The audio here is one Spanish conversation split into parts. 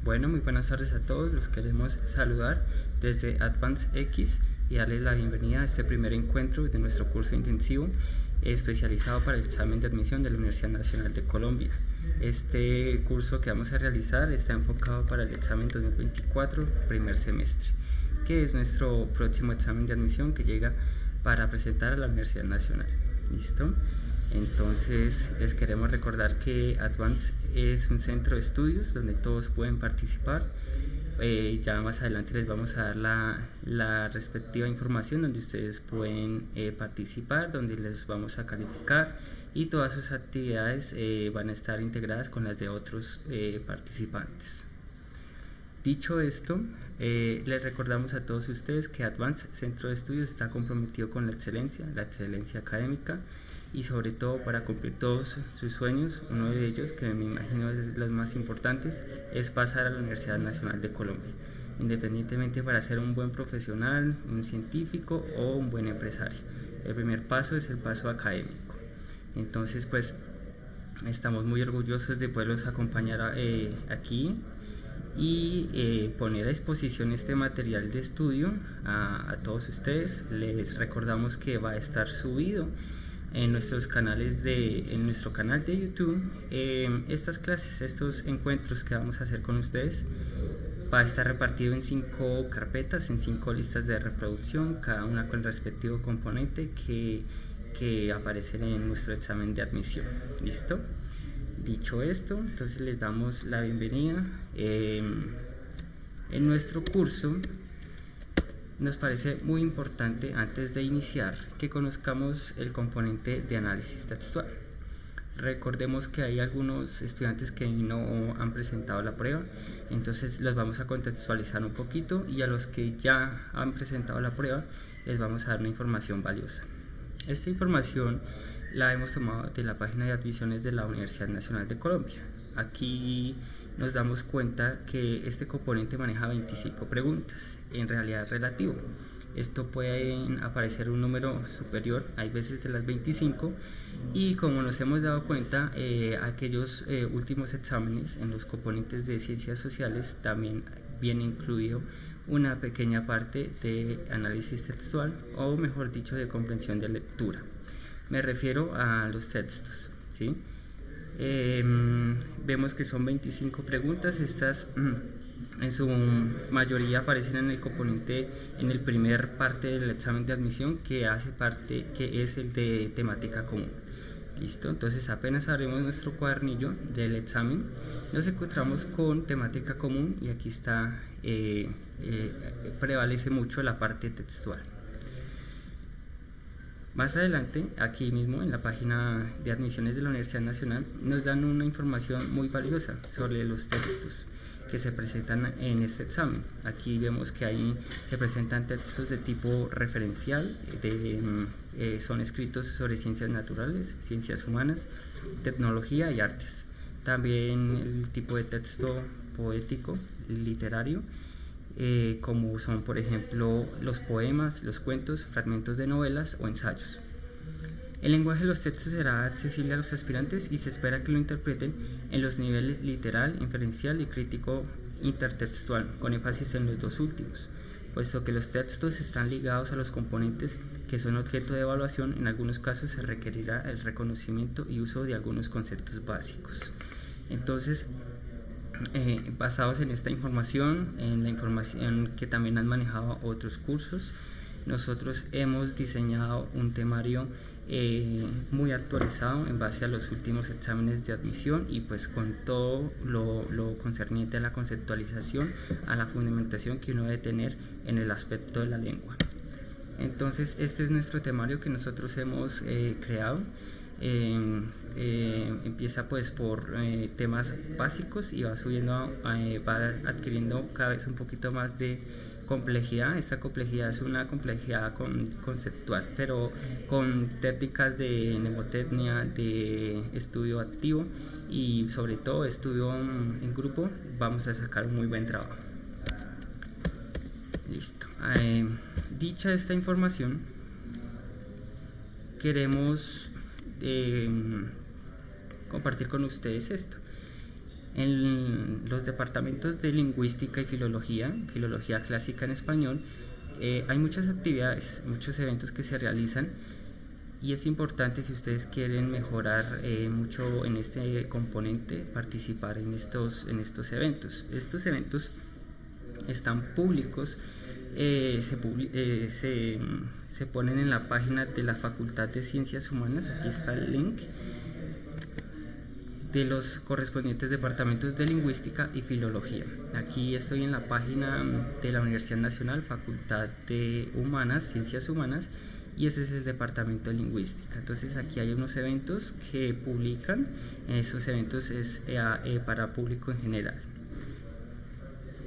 Bueno, muy buenas tardes a todos. Los queremos saludar desde Advance X y darles la bienvenida a este primer encuentro de nuestro curso intensivo especializado para el examen de admisión de la Universidad Nacional de Colombia. Este curso que vamos a realizar está enfocado para el examen 2024, primer semestre, que es nuestro próximo examen de admisión que llega para presentar a la Universidad Nacional. ¿Listo? Entonces les queremos recordar que Advance es un centro de estudios donde todos pueden participar. Ya más adelante les vamos a dar la respectiva información donde ustedes pueden participar, donde les vamos a calificar y todas sus actividades van a estar integradas con las de otros participantes. Dicho esto, les recordamos a todos ustedes que Advance Centro de Estudios está comprometido con la excelencia académica y sobre todo para cumplir todos sus sueños. Uno de ellos, que me imagino es de los más importantes, es pasar a la Universidad Nacional de Colombia, independientemente para ser un buen profesional, un científico o un buen empresario. El primer paso es el paso académico. Entonces, pues, estamos muy orgullosos de poderlos acompañar aquí y poner a disposición este material de estudio a todos ustedes. Les recordamos que va a estar subido en nuestros canales en nuestro canal de YouTube. Estas clases, estos encuentros que vamos a hacer con ustedes, va a estar repartido en 5 carpetas, en 5 listas de reproducción, cada una con el respectivo componente que aparecen en nuestro examen de admisión. ¿Listo? Dicho esto, entonces les damos la bienvenida. En nuestro curso nos parece muy importante, antes de iniciar, que conozcamos el componente de análisis textual. Recordemos que hay algunos estudiantes que no han presentado la prueba, entonces los vamos a contextualizar un poquito, y a los que ya han presentado la prueba les vamos a dar una información valiosa. Esta información la hemos tomado de la página de admisiones de la Universidad Nacional de Colombia. Aquí nos damos cuenta que este componente maneja 25 preguntas, en realidad es relativo. Esto puede aparecer un número superior, hay veces, de las 25, y como nos hemos dado cuenta, aquellos últimos exámenes en los componentes de ciencias sociales también viene incluido una pequeña parte de análisis textual, o mejor dicho, de comprensión de lectura. Me refiero a los textos, ¿sí? Vemos que son 25 preguntas. Estas en su mayoría aparecen en el componente, en el primer parte del examen de admisión, que es el de temática común. Listo, entonces apenas abrimos nuestro cuadernillo del examen, nos encontramos con temática común, y aquí está, prevalece mucho la parte textual. Más adelante, aquí mismo en la página de admisiones de la Universidad Nacional, nos dan una información muy valiosa sobre los textos que se presentan en este examen. Aquí vemos que ahí se presentan textos de tipo referencial, son escritos sobre ciencias naturales, ciencias humanas, tecnología y artes. También el tipo de texto poético, literario, como son, por ejemplo, los poemas, los cuentos, fragmentos de novelas o ensayos. El lenguaje de los textos será accesible a los aspirantes y se espera que lo interpreten en los niveles literal, inferencial y crítico intertextual, con énfasis en los dos últimos, puesto que los textos están ligados a los componentes que son objeto de evaluación. En algunos casos se requerirá el reconocimiento y uso de algunos conceptos básicos. Entonces, basados en esta información, en la información que también han manejado otros cursos, nosotros hemos diseñado un temario muy actualizado en base a los últimos exámenes de admisión, y pues con todo lo concerniente a la conceptualización, a la fundamentación que uno debe tener en el aspecto de la lengua. Entonces, este es nuestro temario que nosotros hemos creado. Empieza pues por temas básicos y va subiendo, va adquiriendo cada vez un poquito más de complejidad. Esta complejidad es una complejidad conceptual, pero con técnicas de mnemotecnia, de estudio activo y sobre todo estudio en grupo, vamos a sacar un muy buen trabajo. Listo. Dicha esta información, queremos compartir con ustedes esto. En los departamentos de lingüística y filología clásica en español, hay muchas actividades, muchos eventos que se realizan, y es importante, si ustedes quieren mejorar mucho en este componente, participar en estos eventos. Estos eventos están públicos, se ponen en la página de la Facultad de Ciencias Humanas. Aquí está el link de los correspondientes departamentos de lingüística y filología. Aquí estoy en la página de la Universidad Nacional, Facultad de Ciencias Humanas, y ese es el departamento de lingüística. Entonces aquí hay unos eventos que publican. Esos eventos es para público en general.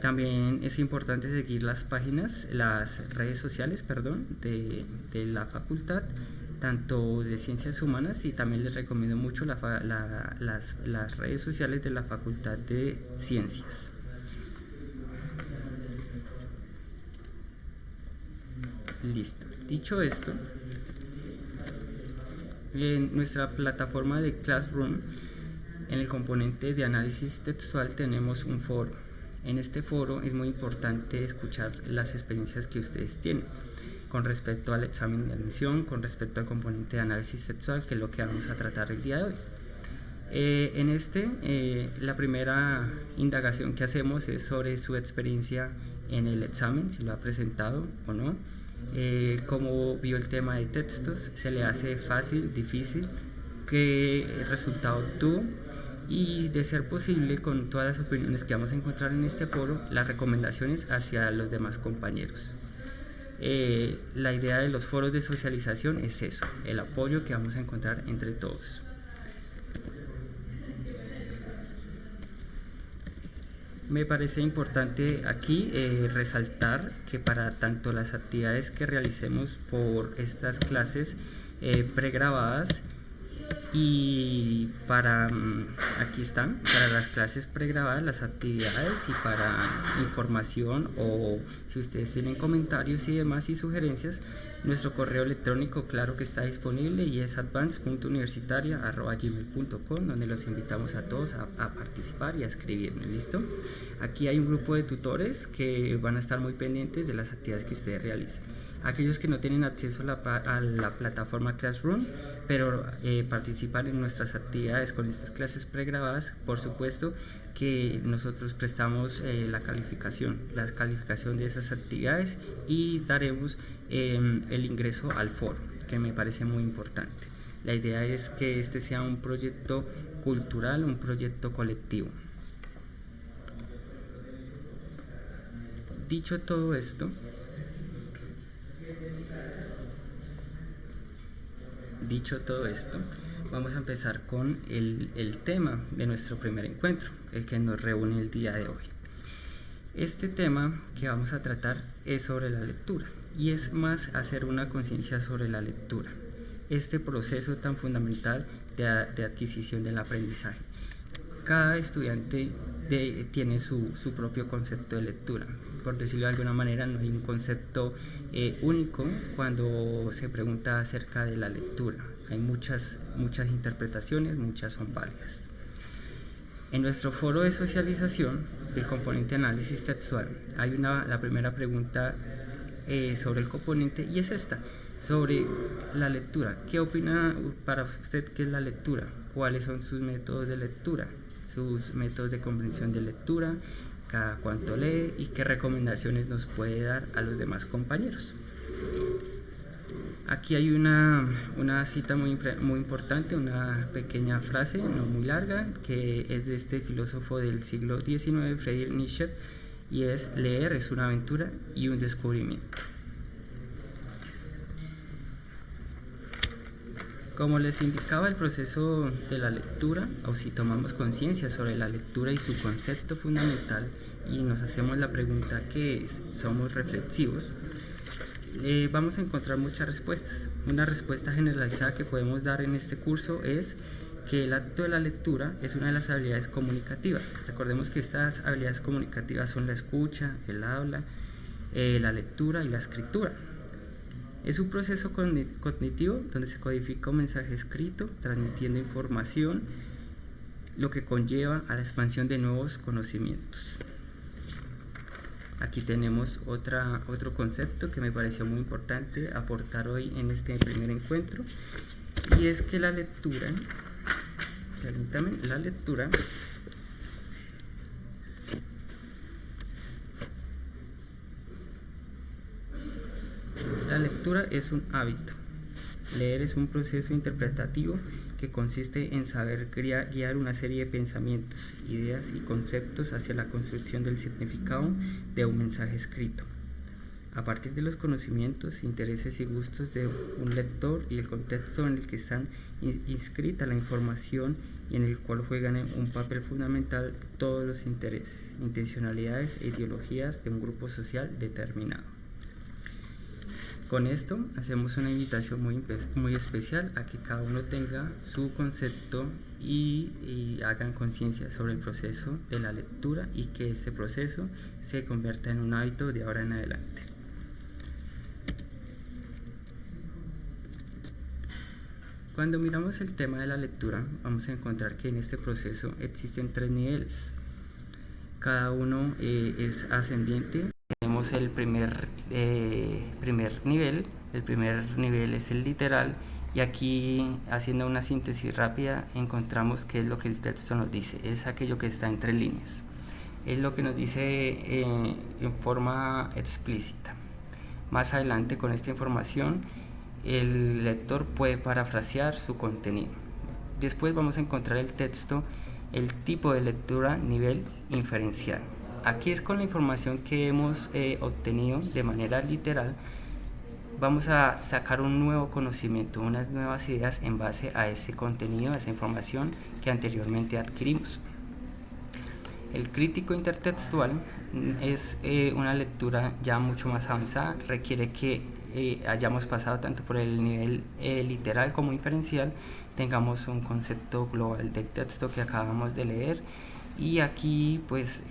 También es importante seguir las redes sociales, de la facultad, tanto de Ciencias Humanas, y también les recomiendo mucho las redes sociales de la Facultad de Ciencias. Listo. Dicho esto, en nuestra plataforma de Classroom, en el componente de análisis textual, tenemos un foro. En este foro es muy importante escuchar las experiencias que ustedes tienen con respecto al examen de admisión, con respecto al componente de análisis textual, que es lo que vamos a tratar el día de hoy. La primera indagación que hacemos es sobre su experiencia en el examen, si lo ha presentado o no, cómo vio el tema de textos, se le hace fácil, difícil, qué resultado obtuvo, y, de ser posible, con todas las opiniones que vamos a encontrar en este foro, las recomendaciones hacia los demás compañeros. La idea de los foros de socialización es eso, el apoyo que vamos a encontrar entre todos. Me parece importante aquí resaltar que para tanto las actividades que realicemos por estas clases pregrabadas, y aquí están, para las clases pregrabadas, las actividades, y para información, o si ustedes tienen comentarios y demás y sugerencias, nuestro correo electrónico, claro que está disponible, y es advance.universitaria@gmail.com, donde los invitamos a todos a participar y a escribirnos. ¿Listo? Aquí hay un grupo de tutores que van a estar muy pendientes de las actividades que ustedes realicen. Aquellos que no tienen acceso a la plataforma Classroom, pero participan en nuestras actividades con estas clases pregrabadas, por supuesto que nosotros prestamos la calificación de esas actividades, y daremos el ingreso al foro, que me parece muy importante. La idea es que este sea un proyecto cultural, un proyecto colectivo. Dicho todo esto, vamos a empezar con el tema de nuestro primer encuentro, el que nos reúne el día de hoy. Este tema que vamos a tratar es sobre la lectura, y es más hacer una conciencia sobre la lectura, este proceso tan fundamental de adquisición del aprendizaje. Cada estudiante tiene su propio concepto de lectura. Por decirlo de alguna manera, no hay un concepto único cuando se pregunta acerca de la lectura. Hay muchas interpretaciones, muchas son válidas. En nuestro foro de socialización del componente análisis textual hay la primera pregunta sobre el componente, y es esta, sobre la lectura. ¿Qué opina para usted qué es la lectura? ¿Cuáles son sus métodos de lectura? Sus métodos de comprensión de lectura, cada cuánto lee, y qué recomendaciones nos puede dar a los demás compañeros. Aquí hay una cita muy importante, una pequeña frase, no muy larga, que es de este filósofo del siglo XIX, Friedrich Nietzsche, y es: leer es una aventura y un descubrimiento. Como les indicaba, el proceso de la lectura, o si tomamos conciencia sobre la lectura y su concepto fundamental, y nos hacemos la pregunta ¿qué es? ¿Somos reflexivos? Vamos a encontrar muchas respuestas. Una respuesta generalizada que podemos dar en este curso es que el acto de la lectura es una de las habilidades comunicativas. Recordemos que estas habilidades comunicativas son la escucha, el habla, la lectura y la escritura. Es un proceso cognitivo donde se codifica un mensaje escrito, transmitiendo información lo que conlleva a la expansión de nuevos conocimientos. Aquí tenemos otro concepto que me pareció muy importante aportar hoy en este primer encuentro, y es que la lectura es un hábito. Leer es un proceso interpretativo que consiste en saber guiar una serie de pensamientos, ideas y conceptos hacia la construcción del significado de un mensaje escrito. A partir de los conocimientos, intereses y gustos de un lector y el contexto en el que está inscrita la información, y en el cual juegan un papel fundamental todos los intereses, intencionalidades e ideologías de un grupo social determinado. Con esto hacemos una invitación muy especial a que cada uno tenga su concepto y hagan conciencia sobre el proceso de la lectura, y que este proceso se convierta en un hábito de ahora en adelante. Cuando miramos el tema de la lectura, vamos a encontrar que en este proceso existen 3 niveles. Cada uno es ascendiente. Tenemos el primer nivel. El primer nivel es el literal, y aquí, haciendo una síntesis rápida, encontramos qué es lo que el texto nos dice. Es aquello que está entre líneas, es lo que nos dice en forma explícita. Más adelante, con esta información, el lector puede parafrasear su contenido. Después vamos a encontrar el texto, el tipo de lectura, nivel inferencial. Aquí es con la información que hemos obtenido de manera literal, vamos a sacar un nuevo conocimiento, unas nuevas ideas en base a ese contenido, a esa información que anteriormente adquirimos. El crítico intertextual es una lectura ya mucho más avanzada, requiere que hayamos pasado tanto por el nivel literal como inferencial, tengamos un concepto global del texto que acabamos de leer, y aquí pues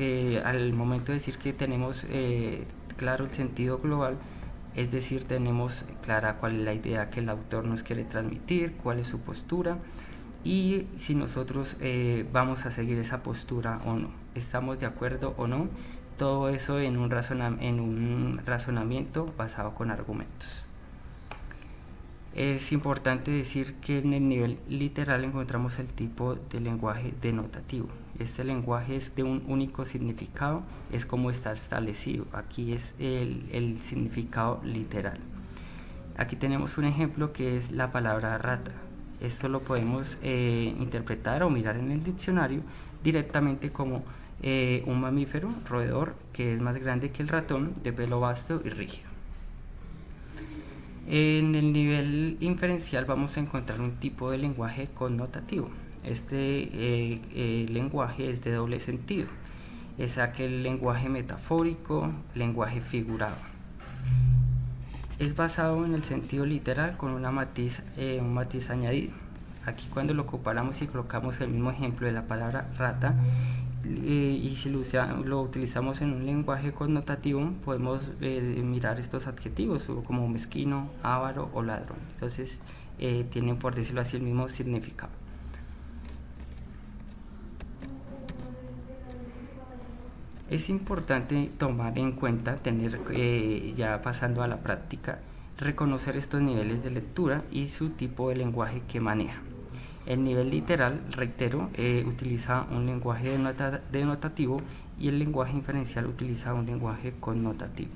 al momento de decir que tenemos claro el sentido global, es decir, tenemos clara cuál es la idea que el autor nos quiere transmitir, cuál es su postura, y si nosotros vamos a seguir esa postura o no, estamos de acuerdo o no, todo eso en un razonamiento basado con argumentos. Es importante decir que en el nivel literal encontramos el tipo de lenguaje denotativo. Este lenguaje es de un único significado, es como está establecido. Aquí es el significado literal. Aquí tenemos un ejemplo que es la palabra rata. Esto lo podemos interpretar o mirar en el diccionario directamente como un mamífero roedor que es más grande que el ratón, de pelo vasto y rígido. En el nivel inferencial vamos a encontrar un tipo de lenguaje connotativo. Este lenguaje es de doble sentido. Es aquel lenguaje metafórico, lenguaje figurado. Es basado en el sentido literal con un matiz añadido. Aquí, cuando lo comparamos y colocamos el mismo ejemplo de la palabra rata, y si lo utilizamos en un lenguaje connotativo, podemos mirar estos adjetivos como mezquino, avaro o ladrón. Entonces tienen, por decirlo así, el mismo significado. Es importante tomar en cuenta, ya pasando a la práctica, reconocer estos niveles de lectura y su tipo de lenguaje que maneja. El nivel literal, reitero, utiliza un lenguaje denotativo, y el lenguaje inferencial utiliza un lenguaje connotativo.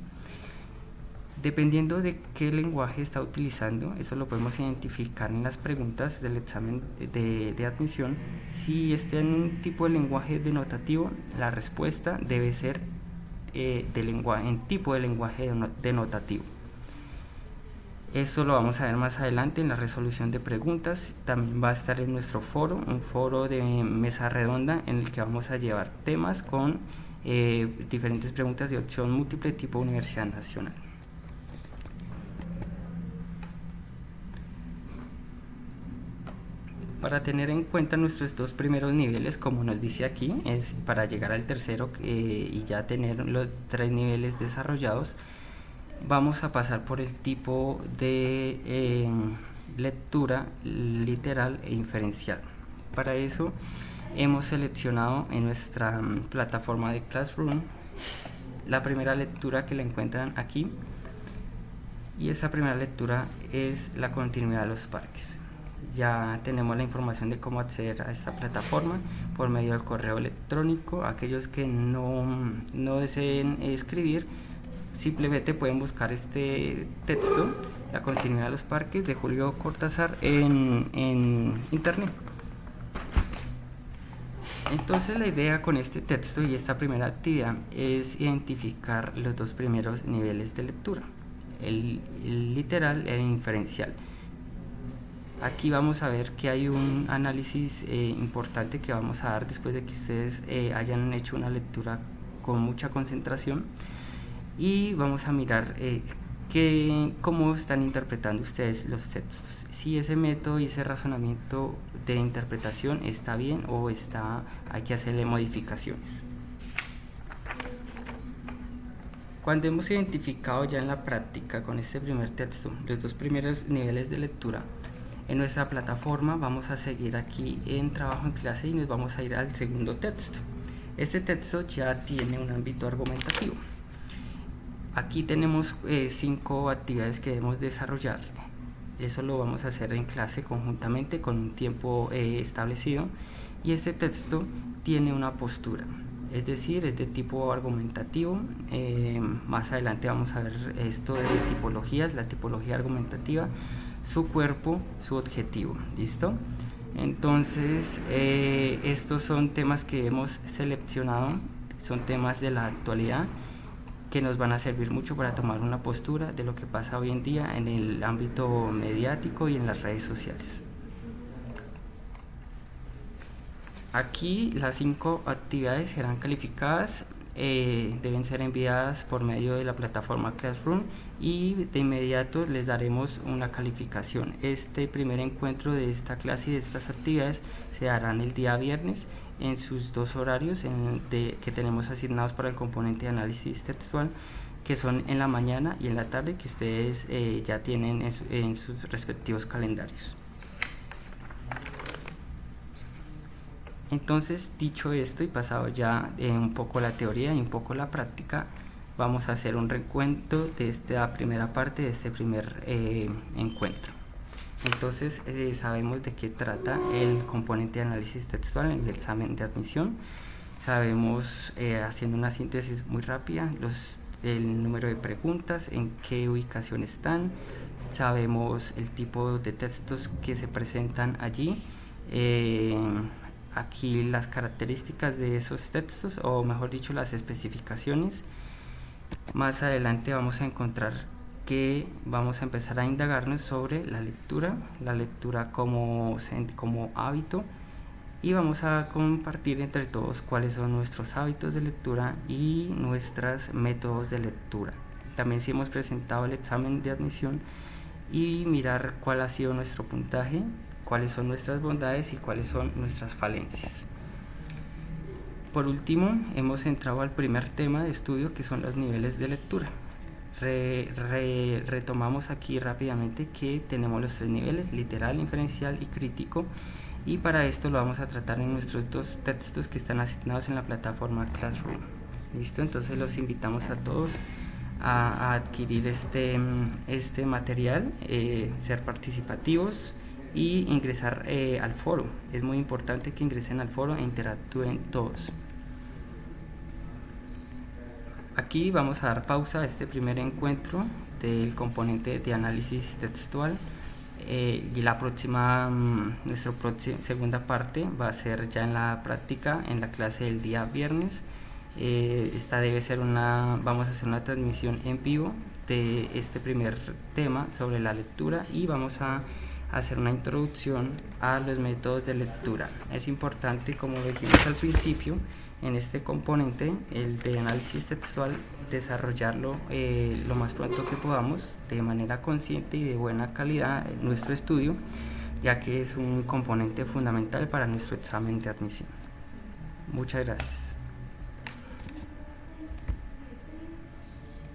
Dependiendo de qué lenguaje está utilizando, eso lo podemos identificar en las preguntas del examen de admisión. Si está en un tipo de lenguaje denotativo, la respuesta debe ser en tipo de lenguaje denotativo. Eso lo vamos a ver más adelante en la resolución de preguntas. También va a estar en nuestro foro, un foro de mesa redonda en el que vamos a llevar temas con diferentes preguntas de opción múltiple tipo Universidad Nacional. Para tener en cuenta nuestros 2 primeros niveles, como nos dice aquí, es para llegar al tercero y ya tener los 3 niveles desarrollados, vamos a pasar por el tipo de lectura literal e inferencial. Para eso hemos seleccionado en nuestra plataforma de Classroom la primera lectura que la encuentran aquí, y esa primera lectura es la continuidad de los parques. Ya tenemos la información de cómo acceder a esta plataforma por medio del correo electrónico. Aquellos que no deseen escribir, simplemente pueden buscar este texto, la continuidad de los parques de Julio Cortázar, en internet. Entonces la idea con este texto y esta primera actividad es identificar los dos primeros niveles de lectura, el literal e el inferencial. Aquí vamos a ver que hay un análisis importante que vamos a dar después de que ustedes hayan hecho una lectura con mucha concentración, y vamos a mirar cómo están interpretando ustedes los textos, si ese método y ese razonamiento de interpretación está bien o hay que hacerle modificaciones. Cuando hemos identificado ya en la práctica con este primer texto los dos primeros niveles de lectura, en nuestra plataforma vamos a seguir aquí en trabajo en clase y nos vamos a ir al segundo texto. Este texto ya tiene un ámbito argumentativo. Aquí tenemos 5 actividades que debemos desarrollar. Eso lo vamos a hacer en clase conjuntamente con un tiempo establecido, y este texto tiene una postura, es decir, es de tipo argumentativo. Más adelante vamos a ver esto de tipologías, la tipología argumentativa, su cuerpo, su objetivo. ¿Listo? Entonces estos son temas que hemos seleccionado, son temas de la actualidad que nos van a servir mucho para tomar una postura de lo que pasa hoy en día en el ámbito mediático y en las redes sociales. Aquí las 5 actividades serán calificadas, deben ser enviadas por medio de la plataforma Classroom, y de inmediato les daremos una calificación. Este primer encuentro de esta clase y de estas actividades se harán el día viernes en sus 2 horarios que tenemos asignados para el componente de análisis textual, que son en la mañana y en la tarde, que ustedes ya tienen en sus respectivos calendarios. Entonces, dicho esto y pasado ya un poco la teoría y un poco la práctica, vamos a hacer un recuento de esta primera parte, de este primer encuentro. Entonces sabemos de qué trata el componente de análisis textual en el examen de admisión. Sabemos, haciendo una síntesis muy rápida, el número de preguntas, en qué ubicación están. Sabemos el tipo de textos que se presentan allí. Aquí las características de esos textos, o mejor dicho, las especificaciones. Más adelante vamos a encontrar que vamos a empezar a indagarnos sobre la lectura como hábito, y vamos a compartir entre todos cuáles son nuestros hábitos de lectura y nuestros métodos de lectura. También si hemos presentado el examen de admisión, y mirar cuál ha sido nuestro puntaje, cuáles son nuestras bondades y cuáles son nuestras falencias. Por último, hemos entrado al primer tema de estudio, que son los niveles de lectura. Retomamos aquí rápidamente que tenemos los 3 niveles: literal, inferencial y crítico, y para esto lo vamos a tratar en nuestros 2 textos que están asignados en la plataforma Classroom. ¿Listo? Entonces los invitamos a todos a adquirir este material, ser participativos y ingresar al foro. Es muy importante que ingresen al foro e interactúen todos. Aquí vamos a dar pausa a este primer encuentro del componente de análisis textual, y la nuestra segunda parte va a ser ya en la práctica, en la clase del día viernes. Esta debe ser vamos a hacer una transmisión en vivo de este primer tema sobre la lectura, y vamos a hacer una introducción a los métodos de lectura. Es importante, como dijimos al principio, en este componente, el de análisis textual, desarrollarlo lo más pronto que podamos, de manera consciente y de buena calidad, en nuestro estudio, ya que es un componente fundamental para nuestro examen de admisión. Muchas gracias.